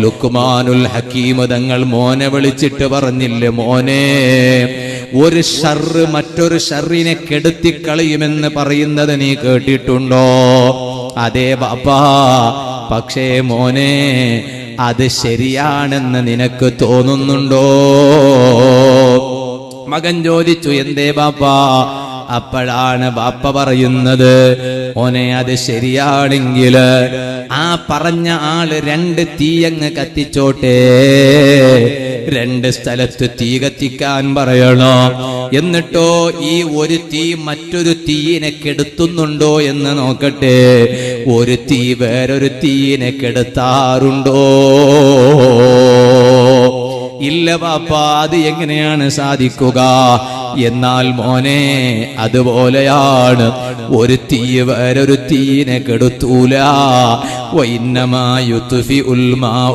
ലുക്മാനുൽ ഹക്കീം തങ്ങൾ മോനെ വിളിച്ചിട്ട് പറഞ്ഞില്ലേ, മോനെ, ഒരു ഷർറ് മറ്റൊരു ഷർറിനെ കെടുത്തിക്കളയുമെന്ന് പറയുന്നത് നീ കേട്ടിട്ടുണ്ടോ? അതേ ബാപ്പാ, പക്ഷേ മോനെ, അത് ശരിയാണെന്ന് നിനക്ക് തോന്നുന്നുണ്ടോ? മകൻ ചോദിച്ചു, എന്തേ ബാപ്പാ? അപ്പോഴാണ് ബാപ്പ പറയുന്നത്, മോനെ, അത് ശരിയാണെങ്കിൽ ആ പറഞ്ഞ ആള് 2 തീയങ്ങ് കത്തിച്ചോട്ടെ, 2 സ്ഥലത്ത് തീ കത്തിക്കാൻ പറയണോ, എന്നിട്ടോ ഈ ഒരു തീ മറ്റൊരു തീയിനെ കെടുത്തുന്നുണ്ടോ എന്ന് നോക്കട്ടെ. ഒരു തീ വേറൊരു തീയിനെ കെടുത്താറുണ്ടോ? ഇല്ല ബാപ്പാ, അത് എങ്ങനെയാണ് സാധിക്കുക? എന്നാൽ മോനെ, അതുപോലെയാണ്, ഒരു തീ വേറൊരു തീയിനെ കെടുത്തൂല. വഇന്നമാ യുത്ഫിഉൽ മാഉ